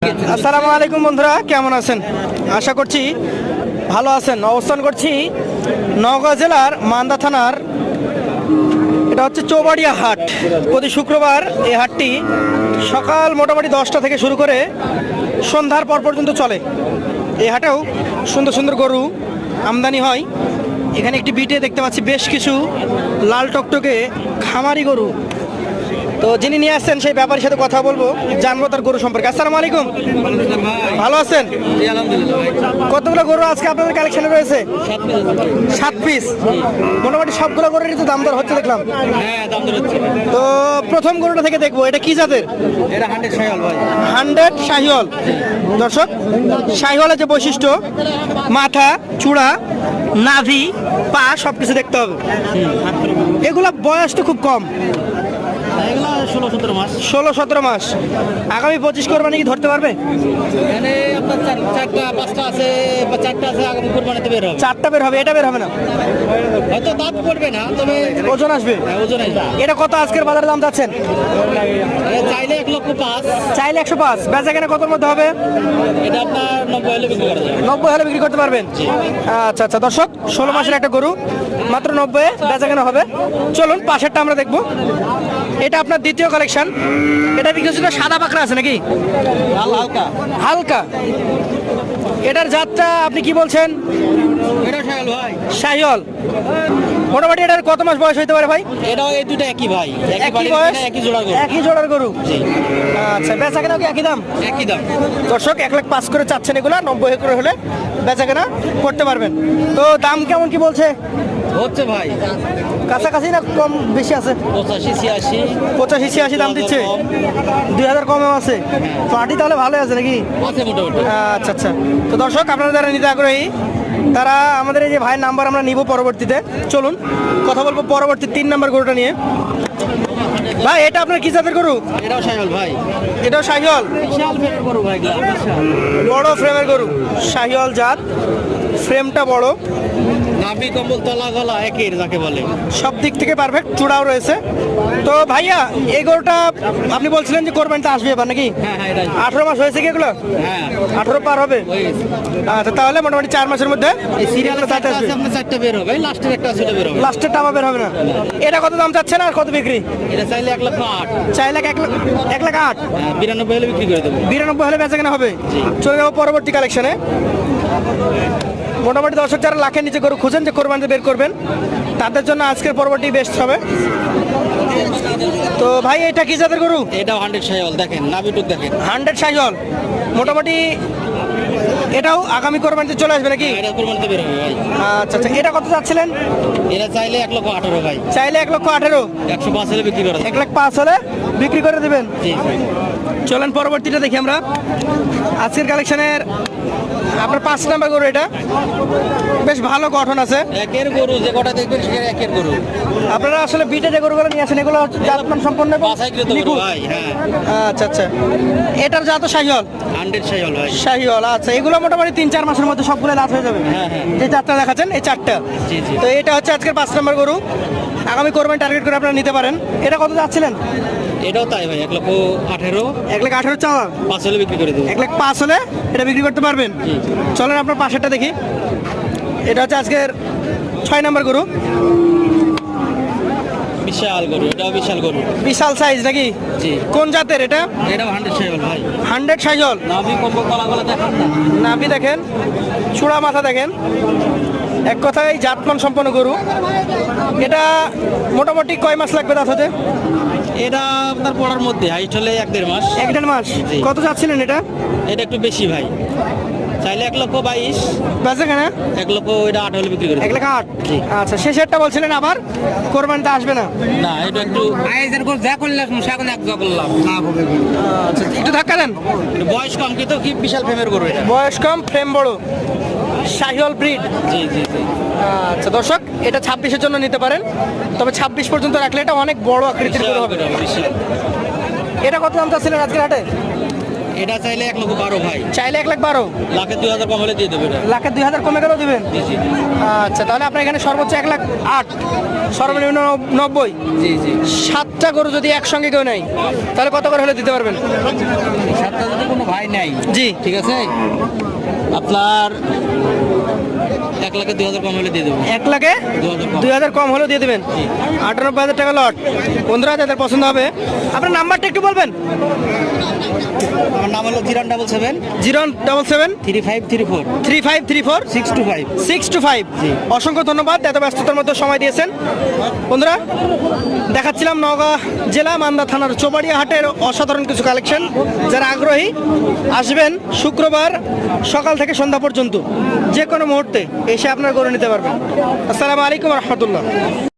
আসসালামু আলাইকুম বন্ধুরা, কেমন আছেন? আশা করছি ভালো আছেন। অবস্থান করছি নওগাঁ জেলার মান্দা থানার, এটা হচ্ছে চৌবাড়িয়া হাট। প্রতি শুক্রবার এই হাটটি সকাল মোটামুটি 10টা থেকে শুরু করে সন্ধ্যার পর পর্যন্ত চলে। এই হাটেও সুন্দর সুন্দর গরু আমদানি হয়। এখানে একটি বিটে দেখতে পাচ্ছি বেশ কিছু লাল টকটকে খামারি গরু। তো যিনি নিয়ে আসছেন সেই ব্যাপারের সাথে কথা বলবো, জানবো তার গরু সম্পর্কে। আসসালামু আলাইকুম, ভালো আছেন? কতগুলো গরু আজকে আপনাদের কালেকশনে রয়েছে? 7 পিস। মোটামুটি সবগুলো গরুরই তো দাম দর হচ্ছে দেখলাম। তো প্রথম গরুটা থেকে দেখবো, এটা কি জাতের? এটা 100 শাহিওয়াল ভাই। 100 শাহিওয়াল। দর্শক, শাহিওয়ালের যে বৈশিষ্ট্য, মাথা, চূড়া, নাভি, পা সবকিছু দেখতে হবে। এগুলা বয়স তো খুব কম, 16-17 মাস। আগামী 25 কোরবানি কি ধরতে পারবে? এখানে আপনার 4টা-5টা আছে বা 4টা আছে, আগামী কোরবানিতে বের হবে। 4টা বের হবে, এটা বের হবে না? হয়তো দাঁত পড়বে না, তবে ওজন আসবে। ওজন আসবে। এটা কত আজকের বাজারে দাম যাচ্ছেন? চাইলে 1,05,000, চাইলে 105। বেচা কেনা কতর মধ্যে হবে? এটা আপনার 90 হলে বিক্রি করা যাবে। 90 হলে বিক্রি করতে পারবেন? আচ্ছা আচ্ছা দর্শক, 16 মাসের একটা গরু, মাত্র 90 বেচা কেনা হবে। চলুন পাশেরটা আমরা দেখবো। এটা আপনার দ্বিতীয় কালেকশন। এটা বিক্রি হচ্ছে সাদা পাকড়া আছে নাকি? হালকা হালকা। এটার জাতটা আপনি কি বলছেন? এটা শাহিওয়াল ভাই। শাহিওয়াল। মোটামুটি এটার কত মাস বয়স হইতে পারে ভাই? এটাও এই দুটো একই ভাই, একই বয়স, একই জোড়ার গরু। একই জোড়ার গরু। জি। আচ্ছা, বেচা কেনা কি একই দাম? একই দাম। দর্শক, 1,05,000 করে চাচ্ছেন এগুলা, 90 করে হলে বেচা কেনা করতে পারবেন। তো দাম কেমন কি বলছে? হচ্ছে ভাই কাছাকাছি না কম বেশি আছে? 85-86। 85-86 দাম দিচ্ছে। 2000 কমেও আছে। পার্টি তাহলে ভালো আছে নাকি? আছে মোটামুটি। আচ্ছা আচ্ছা। তো দর্শক, আপনারা যারা নিতে আগ্রহী তারা আমাদের এই যে ভাইয়ের নাম্বার আমরা নিব পরবর্তীতে। চলুন কথা বলবো পরবর্তী 3 নাম্বার গরুটা নিয়ে। ভাই, এটা আপনার কি জাতের গরু? এটাও শাহিওয়াল ভাই। এটাও শাহিওয়াল। বিশাল ফেরের গরু ভাই, বড় ফ্রেমের গরু, শাহিওয়াল জাত, ফ্রেমটা বড়, নাভি কম্বল তলা গলা একের যাকে বলে। সব দিক থেকে পারফেক্ট, চূড়াও রয়েছে। তো ভাইয়া, এই গরুটা আপনি বলছিলেন যে কোরবানিতে আসবে এবার নাকি? হ্যাঁ হ্যাঁ, এটাই। 18 মাস হয়েছে কি এগুলো? হ্যাঁ 18 পার হবে। হয়ে গেছে। আচ্ছা, তাহলে মোটামুটি 4 মাসের মধ্যে এই সিরিয়ালে দাঁতে আসবে। আপনার 4টা বের হবে, লাস্টের একটা আছে, ওটা বের হবে। লাস্টের টাকা বের হবে না। এটা কত দাম চাচ্ছেন আর কত বিক্রি? এটা চাইলে 1,08,000। 1,08,000। 92 হলে বিক্রি করে দেবো। 92 হলে বেচা কেনা হবে। চলে যাবো পরবর্তী কালেকশনে। মোটামুটি দর্শক যারা লাখের নিচে গরু খুঁজেন যে কোরবানিতে বের করবেন, তাদের জন্য আজকের পর্বটি বেস্ট হবে। তো ভাই, এটা কি জাতের গরু? এটাও 100 শাহিওয়াল, দেখেন নাভিটুক দেখেন। 100 শাহিওয়াল। মোটামুটি এটাও আগামী কোরবানিতে চলে আসবে নাকি? এটা কোরবানিতে বের হবে ভাই। আচ্ছা আচ্ছা। এটা কত চাচ্ছিলেন? এটা চাইলে 1,18,000 ভাই। চাইলে 1,18,000। 105 হলে বিক্রি করে দেবো। 1,05,000 হলে বিক্রি করে দেবেন। জি জি। চলেন পরবর্তীটা দেখি আমরা। আজকের কালেকশনের আপনার 5 নাম্বার গরু, এটা বেশ ভালো গঠন আছে। একের গরু যে কটা দেখবেন সেখানে একের গরু। আপনারা আসলে বিটে যে গরুগুলো নিয়ে আসেন এগুলো হচ্ছে জাতমান সম্পন্ন এবং বাছাইকৃত গরু নিখুঁত। ভাই। হ্যাঁ আচ্ছা আচ্ছা। এটার জাত শাহিওয়াল। 100 শাহিওয়াল ভাই। শাহিওয়াল। আচ্ছা, এগুলো মোটামুটি 3-4 মাসের মধ্যে সবগুলো দাঁত হয়ে যাবে। হ্যাঁ হ্যাঁ। যে 4টা দেখাচ্ছেন, এই 4টা। জি জি। তো এটা হচ্ছে আজকের 5 নাম্বার গরু। আগামী কোরবানি টার্গেট করে আপনারা নিতে পারেন। এটা কত যাচ্ছিলেন? এটাও তাই ভাই, 1,18,000। 1,18,000 চাওয়া। 5 হলে বিক্রি করে দেবো। 1,05,000 হলে এটা বিক্রি করতে পারবেন। জি। চলেন আপনার পাশেরটা দেখি। এটা হচ্ছে আজকের 6 নাম্বার গরু। বিশাল গরু, এটাও বিশাল গরু। বিশাল সাইজ নাকি? জি। কোন জাতের এটা? এটাও 100 শাহিওয়াল ভাই। 100 শাহিওয়াল। নাভি কম্বল তলা গলা দেখেন না। নাভি দেখেন, চূড়া মাথা দেখেন, এক কথায় জাতমান সম্পন্ন গরু। এটা মোটামুটি কয় মাস লাগবে দাঁত হতে? এটা আপনার পড়ার মধ্যে হাইট হলে 1-1.5 মাস। 1-1.5 মাস। জি। কত যাচ্ছিলেন এটা? এটা একটু বেশি ভাই, চাইলে 1,22,000। বেচা কেনা? 1,00,000 এটা 8 হলে বিক্রি করে দেবো। 1,08,000। জি। আচ্ছা, শেষেরটা বলছিলেন আবার কোরবানিতে আসবে না? না, এটা একটু আইজের করে যা করলাম সেখন এক যা করলাম না হবে। আচ্ছা, একটু ধাক্কা দেন। বয়স কম কিন্তু কি বিশাল ফেমের গরু এটা। বয়স কম, ফ্রেম বড়, শাহিওয়াল ব্রিড। জি জি জি। আচ্ছা দর্শক, এটা 26-এর জন্য নিতে পারেন। তবে 26 পর্যন্ত রাখলে এটা অনেক বড় আকৃতির গরু হবে। বিশাল। এটা কত দাম চাচ্ছিলেন আজকের হাটে? এটা চাইলে 1,12,000 ভাই, চাইলে 1,12,000, লাখে 2,000 কম হলে দিয়ে দেবে এটা। লাখে 2,000 কমে গেলেও দিবেন। জি জি আচ্ছা, তাহলে আপনার এখানে সর্বোচ্চ 1,08,000, সর্বনিম্ন 90। জি জি। 7টা গরু যদি একসঙ্গে কেউ নেয় তাহলে কত করে হলে দিতে পারবেন? 7টা যদি কোনো ভাই নেয়, জি। ঠিক আছে, আপনার 1,02,000 কম হলে দিয়ে দেবো। 1,02,000 কম হলেও দিয়ে দেবেন। 98,000 টাকা লট। বন্ধুরা, যাদের পছন্দ হবে, আপনার নাম্বারটা একটু বলবেন। আমার নাম হলো 077 077 3534 3534 625। 625। অসংখ্য ধন্যবাদ এত ব্যস্ততার মধ্যে সময় দিয়েছেন। বন্ধুরা, দেখাচ্ছিলাম নওগাঁ জেলা মান্দা থানার চোবাড়িয়া হাটের অসাধারণ কিছু কালেকশন। যারা আগ্রহী আসবেন শুক্রবার সকাল থেকে সন্ধ্যা পর্যন্ত, যে কোনো মুহূর্তে এসে আপনার গরু নিতে পারবেন। আসসালামু আলাইকুম রহমতুল্লাহ।